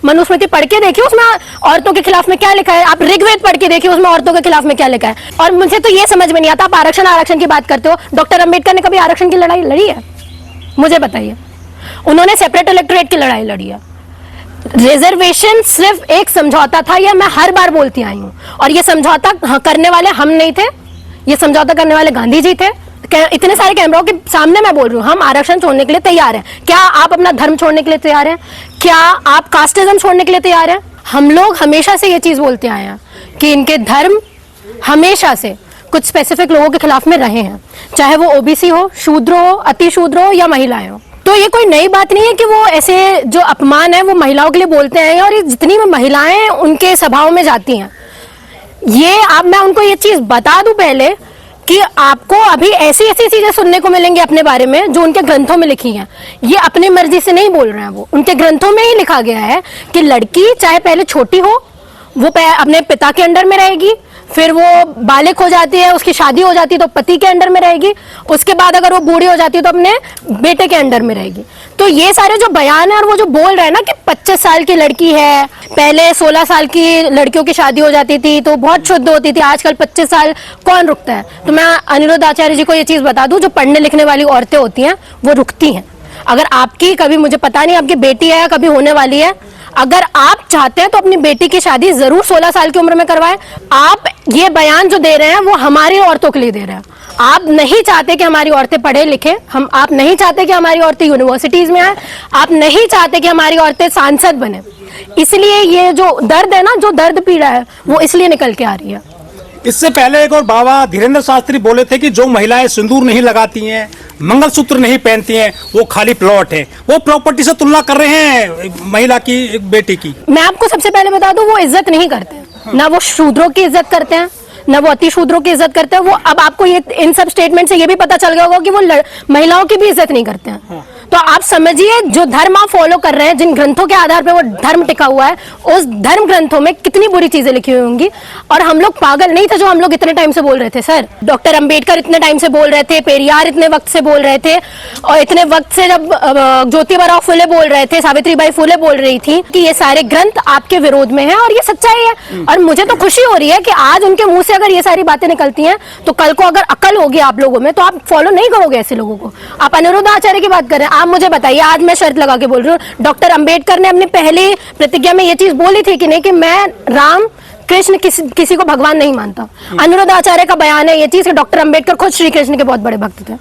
मनुस्मृति पढ़ के देखिए उसमें औरतों के खिलाफ में क्या लिखा है। आप ऋग्वेद पढ़ के देखिए उसमें औरतों के खिलाफ में क्या लिखा है। और मुझे तो ये समझ में नहीं आता, आप आरक्षण की बात करते हो। डॉक्टर अंबेडकर ने कभी आरक्षण की लड़ाई लड़ी है? मुझे बताइए। उन्होंने सेपरेट इलेक्टोरेट की लड़ाई लड़ी है। रिजर्वेशन सिर्फ एक समझौता था, यह मैं हर बार बोलती आई हूं। और ये समझौता करने वाले हम नहीं थे, ये समझौता करने वाले गांधी जी थे। इतने सारे कैमरों के सामने मैं बोल रही हूँ, हम आरक्षण छोड़ने के लिए तैयार हैं। क्या आप अपना धर्म छोड़ने के लिए तैयार हैं? क्या आप कास्टिज्म छोड़ने के लिए तैयार हैं? हम लोग हमेशा से ये चीज बोलते आए हैं कि इनके धर्म हमेशा से कुछ स्पेसिफिक लोगों के खिलाफ में रहे हैं, चाहे वो ओबीसी हो, शूद्र हो, अति शूद्र हो या महिलाएं हो। तो ये कोई नई बात नहीं है कि वो ऐसे जो अपमान है वो महिलाओं के लिए बोलते हैं। और ये जितनी भी महिलाएं उनके सभाओं में जाती हैं, ये मैं उनको ये चीज बता दूं पहले कि आपको अभी ऐसी ऐसी चीजें सुनने को मिलेंगी अपने बारे में जो उनके ग्रंथों में लिखी हैं। ये अपनी मर्जी से नहीं बोल रहे हैं, वो उनके ग्रंथों में ही लिखा गया है कि लड़की चाहे पहले छोटी हो, वो अपने पिता के अंडर में रहेगी, फिर वो बालिक हो जाती है, उसकी शादी हो जाती है तो पति के अंडर में रहेगी, उसके बाद अगर वो बूढ़ी हो जाती है तो अपने बेटे के अंडर में रहेगी। तो ये सारे जो बयान है और वो जो बोल रहे हैं ना कि 25 साल की लड़की है, पहले 16 साल की लड़कियों की शादी हो जाती थी तो बहुत शुद्ध होती थी, आजकल 25 साल कौन रुकता है? तो मैं अनिरुद्ध आचार्य जी को ये चीज बता दूं, जो पढ़ने लिखने वाली औरतें होती हैं वो रुकती हैं। अगर आपकी कभी, मुझे पता नहीं आपकी बेटी है या कभी होने वाली है, अगर आप चाहते हैं तो अपनी बेटी की शादी जरूर 16 साल की उम्र में करवाएं। आप ये बयान जो दे रहे हैं वो हमारी औरतों के लिए दे रहे हैं। आप नहीं चाहते कि हमारी औरतें पढ़े लिखे, आप नहीं चाहते कि हमारी औरतें यूनिवर्सिटीज में आए, आप नहीं चाहते कि हमारी औरतें सांसद बने। इसलिए ये जो दर्द है ना, जो दर्द पीड़ा है, वो इसलिए निकल के आ रही है। इससे पहले एक और बाबा धीरेन्द्र शास्त्री बोले थे कि जो महिलाएं सिंदूर नहीं लगाती हैं, मंगलसूत्र नहीं पहनती हैं, वो खाली प्लॉट है। वो प्रॉपर्टी से तुलना कर रहे हैं महिला की, बेटी की। मैं आपको सबसे पहले बता दूं, वो इज्जत नहीं करते हैं। ना वो शूद्रों की इज्जत करते हैं, ना वो अति शूद्रों की इज्जत करते हैं। वो अब आपको ये इन सब स्टेटमेंट से ये भी पता चल गया होगा कि वो महिलाओं की भी इज्जत नहीं करते हैं। तो आप समझिए, जो धर्म आप फॉलो कर रहे हैं, जिन ग्रंथों के आधार पर वो धर्म टिका हुआ है, उस धर्म ग्रंथों में कितनी बुरी चीजें लिखी हुई होंगी। और हम लोग पागल नहीं थे जो हम लोग इतने टाइम से बोल रहे थे। सर, डॉक्टर अंबेडकर इतने टाइम से बोल रहे थे, पेरियार इतने वक्त से बोल रहे थे, और इतने वक्त से जब ज्योतिबा फुले बोल रहे थे, सावित्रीबाई फुले बोल रही थी कि ये सारे ग्रंथ आपके विरोध में है और ये सच्चाई है। और मुझे तो खुशी हो रही है कि आज उनके मुंह से अगर ये सारी बातें निकलती हैं तो कल को अगर अकल होगी आप लोगों में तो आप फॉलो नहीं करोगे ऐसे लोगों को। आप अनिरुद्ध आचार्य की बात कर रहे हैं, आप मुझे बताइए, आज मैं शर्त लगा के बोल रही हूँ, डॉक्टर अंबेडकर ने अपनी पहली प्रतिज्ञा में ये चीज बोली थी कि नहीं, कि मैं राम कृष्ण किसी को भगवान नहीं मानता। अनिरुद्ध आचार्य का बयान है ये चीज कि डॉक्टर अंबेडकर खुद श्री कृष्ण के बहुत बड़े भक्त थे।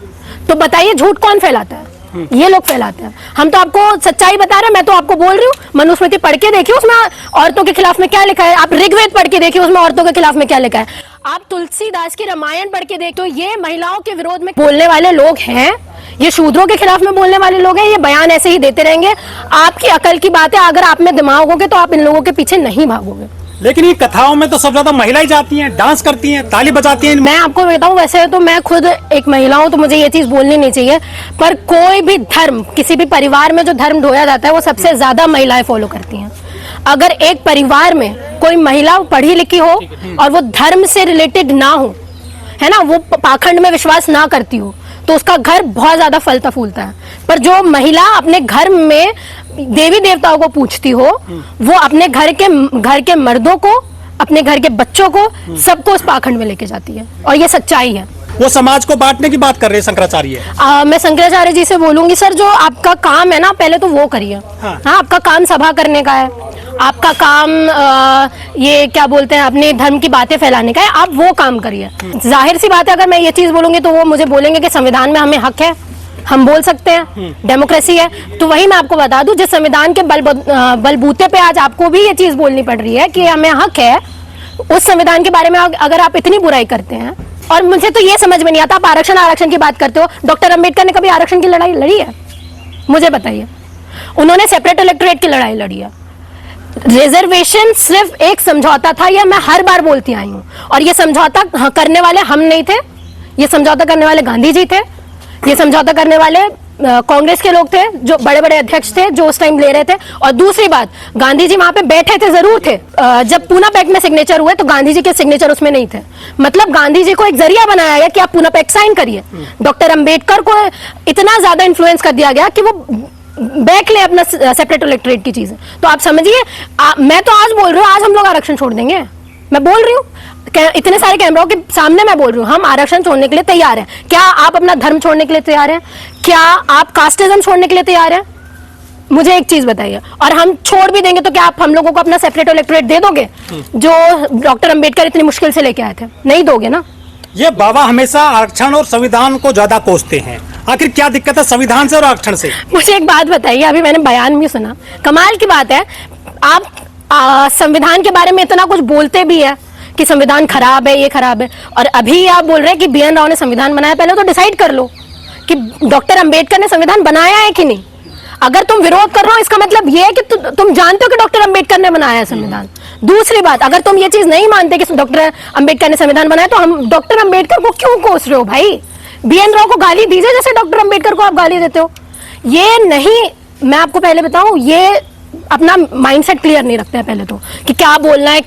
तो बताइए, झूठ कौन फैलाता है? ये लोग फैलाते हैं। हम तो आपको सच्चाई बता रहे हैं। मैं तो आपको बोल रही हूँ, मनुस्मृति पढ़ के देखिए उसमें औरतों के खिलाफ में क्या लिखा है। आप ऋग्वेद पढ़ के देखिए उसमें औरतों के खिलाफ में क्या लिखा है। आप तुलसीदास की रामायण पढ़ के देखिए, तो ये महिलाओं के विरोध में बोलने वाले लोग हैं, ये शूद्रों के खिलाफ में बोलने वाले लोग हैं। ये बयान ऐसे ही देते रहेंगे। आपकी अकल की बात है, अगर आप में दिमाग होगे तो आप इन लोगों के पीछे नहीं भागोगे। लेकिन ये कथाओं में तो सब ज्यादा महिलाएं जाती हैं, डांस करती हैं, ताली बजाती हैं। मैं आपको बताऊं, वैसे तो मैं खुद एक महिला हूं तो मुझे ये चीज बोलनी नहीं चाहिए, पर कोई भी धर्म, किसी भी परिवार में जो धर्म ढोया जाता है वो सबसे ज्यादा महिलाएं फॉलो करती हैं। अगर एक परिवार में कोई महिला पढ़ी लिखी हो और वो धर्म से रिलेटेड ना हो, है ना, वो पाखंड में विश्वास ना करती हो, तो उसका घर बहुत ज्यादा फलता फूलता है। पर जो महिला अपने घर में देवी देवताओं को पूछती हो, वो अपने घर के मर्दों को, अपने घर के बच्चों को, सबको उस पाखंड में लेके जाती है। और ये सच्चाई है। वो समाज को बांटने की बात कर रहे हैं शंकराचार्य। मैं शंकराचार्य जी से बोलूंगी, सर जो आपका काम है ना, पहले तो वो करिए। हाँ, आपका काम सभा करने का है, आपका काम ये क्या बोलते हैं, अपने धर्म की बातें फैलाने का है, आप वो काम करिए। जाहिर सी बात है, अगर मैं ये चीज बोलूंगी तो वो मुझे बोलेंगे कि संविधान में हमें हक है, हम बोल सकते हैं, डेमोक्रेसी है। तो वही मैं आपको बता दूं, जिस संविधान के बलबूते पे आज आपको भी ये चीज बोलनी पड़ रही है कि हमें हक है, उस संविधान के बारे में अगर आप इतनी बुराई करते हैं। और मुझे तो ये समझ में नहीं आता, आप आरक्षण की बात करते हो। डॉक्टर अंबेडकर ने कभी आरक्षण की लड़ाई लड़ी है? मुझे बताइए। उन्होंने सेपरेट इलेक्टोरेट की लड़ाई लड़ी है। रिजर्वेशन सिर्फ एक समझौता था, यह मैं हर बार बोलती आई हूँ। और ये समझौता करने वाले हम नहीं थे, ये समझौता करने वाले गांधी जी थे, ये समझौता करने वाले कांग्रेस के लोग थे, जो बड़े बड़े अध्यक्ष थे जो उस टाइम ले रहे थे। और दूसरी बात, गांधी जी वहां पे बैठे थे, जरूर थे। जब पूना पैक्ट में सिग्नेचर हुए तो गांधी जी के सिग्नेचर उसमें नहीं थे। मतलब गांधी जी को एक जरिया बनाया गया कि आप पूना पैक्ट साइन करिए। डॉक्टर अंबेडकर को इतना ज्यादा इन्फ्लुएंस कर दिया गया कि वो बैक ले अपना सेपरेट इलेक्टोरेट की चीजें। तो आप समझिए, मैं तो आज बोल रही हूँ, आज हम लोग आरक्षण छोड़ देंगे। मैं बोल रही हूँ, इतने सारे कैमराओं के सामने मैं बोल रही हूँ, हम आरक्षण छोड़ने के लिए तैयार हैं। क्या आप अपना धर्म छोड़ने के लिए तैयार हैं? क्या आप कास्टिज्म छोड़ने के लिए तैयार हैं? मुझे एक चीज बताइए। और हम छोड़ भी देंगे तो क्या आप हम लोगों को अपना सेपरेट इलेक्टोरेट दे दोगे, जो डॉक्टर अंबेडकर इतनी मुश्किल से लेके आए थे? नहीं दोगे ना। ये बाबा हमेशा आरक्षण और संविधान को ज्यादा कोसते हैं, आखिर क्या दिक्कत है संविधान से और आरक्षण से? मुझे एक बात बताइए, अभी मैंने बयान भी सुना, कमाल की बात है, आप संविधान के बारे में इतना कुछ बोलते भी है कि संविधान खराब है, ये खराब है, और अभी आप बोल रहे हैं कि BN राव ने संविधान बनाया। पहले तो डिसाइड कर लो कि डॉक्टर अंबेडकर ने संविधान बनाया है कि नहीं। अगर तुम विरोध कर रहे हो, इसका मतलब ये है कि तुम जानते हो कि डॉक्टर अंबेडकर ने बनाया है संविधान। दूसरी बात, अगर तुम ये चीज नहीं मानते कि डॉक्टर अंबेडकर ने संविधान बनाया, तो हम डॉक्टर अंबेडकर को क्यों कोस रहे हो भाई? BN राव को गाली दीजिए जैसे डॉक्टर अंबेडकर को आप गाली देते हो। ये नहीं, मैं आपको पहले बताऊं, ये अपना माइंडसेट क्लियर नहीं रखते हैं पहले तो, कि क्या बोलना है।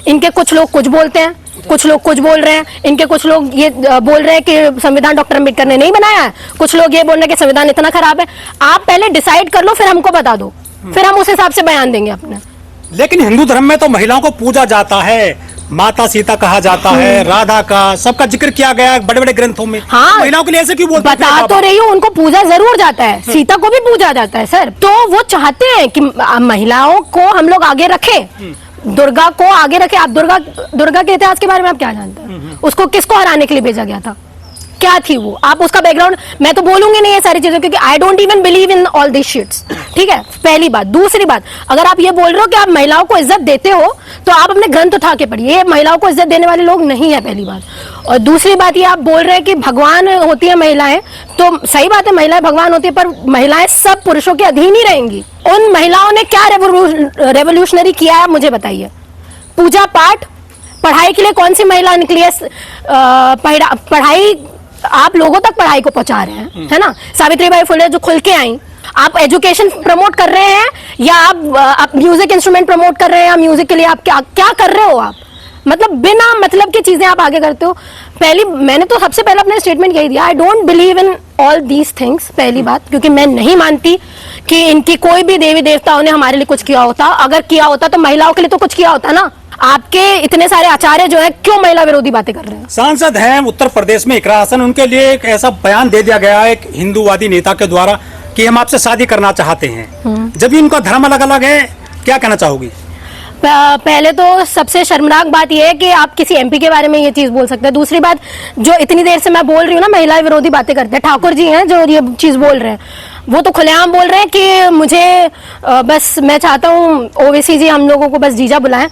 इनके कुछ लोग कुछ बोलते हैं, कुछ लोग कुछ बोल रहे हैं। इनके कुछ लोग ये बोल रहे हैं कि संविधान डॉक्टर अंबेडकर ने नहीं बनाया है, कुछ लोग ये बोल रहे हैं कि संविधान इतना खराब है। आप पहले डिसाइड कर लो, फिर हमको बता दो, फिर हम उस हिसाब से बयान देंगे अपने। लेकिन हिंदू धर्म में तो महिलाओं को पूजा जाता है, माता सीता कहा जाता है, राधा का सबका जिक्र किया गया है बड़े बड़े ग्रंथों में। हाँ, महिलाओं के लिए ऐसे क्यों बोलते हैं? बता तो रही हूँ, उनको पूजा जरूर जाता है, सीता को भी पूजा जाता है सर। तो वो चाहते हैं कि महिलाओं को हम लोग आगे रखें, दुर्गा को आगे रखें। आप दुर्गा के इतिहास के बारे में आप क्या जानते हैं? उसको किसको हराने के लिए भेजा गया था? क्या थी वो? आप उसका बैकग्राउंड, मैं तो बोलूंगी नहीं ये सारी चीजें, क्योंकि I don't even believe in all this sheets. ठीक है, पहली बात। दूसरी बात, अगर आप ये बोल रहे हो कि आप महिलाओं को इज्जत देते हो, तो आप अपने ग्रंथ उठा के पढ़िए। ये महिलाओं को इज्जत देने वाले लोग नहीं है, पहली बात। और दूसरी बात, ये आप बोल रहे हैं कि भगवान होती है महिलाएं, तो सही बात है, महिलाएं भगवान होती है, पर महिलाएं सब पुरुषों के अधीन ही रहेंगी। उन महिलाओं ने क्या रेवोल्यूशनरी किया है, मुझे बताइए। पूजा पाठ, पढ़ाई के लिए कौन सी महिला निकली है? पढ़ाई, आप लोगों तक पढ़ाई को पहुंचा रहे हैं, है ना। सावित्रीबाई फुले जो खुल के आई, आप एजुकेशन प्रमोट कर रहे हैं, या आप म्यूजिक इंस्ट्रूमेंट प्रमोट कर रहे हैं, या म्यूजिक के लिए आप क्या कर रहे हो? आप मतलब बिना मतलब की चीजें आप आगे करते हो। मैंने तो सबसे पहले अपने स्टेटमेंट यही दिया, I don't believe in all these things. पहली बात, क्योंकि मैं नहीं मानती कि इनकी कोई भी देवी देवताओं ने हमारे लिए कुछ किया होता। अगर किया होता तो महिलाओं के लिए तो कुछ किया होता ना। आपके इतने सारे आचार्य जो है क्यों महिला विरोधी बातें कर रहे हैं? सांसद हैं उत्तर प्रदेश में इकरा हसन, उनके लिए एक ऐसा बयान दे दिया गया है एक हिंदूवादी नेता के द्वारा कि हम आपसे शादी करना चाहते हैं। जब भी उनका धर्म अलग अलग है, क्या कहना चाहोगी? पहले तो सबसे शर्मनाक बात यह है कि आप किसी MP के बारे में ये चीज बोल सकते हैं। दूसरी बात, जो इतनी देर से मैं बोल रही हूँ ना, महिला विरोधी बातें करते हैं, ठाकुर जी हैं जो ये चीज बोल रहे हैं, वो तो खुलेआम बोल रहे हैं कि मुझे बस मैं चाहता हूँ OWC जी हम लोगों को बस जीजा बुलाएं।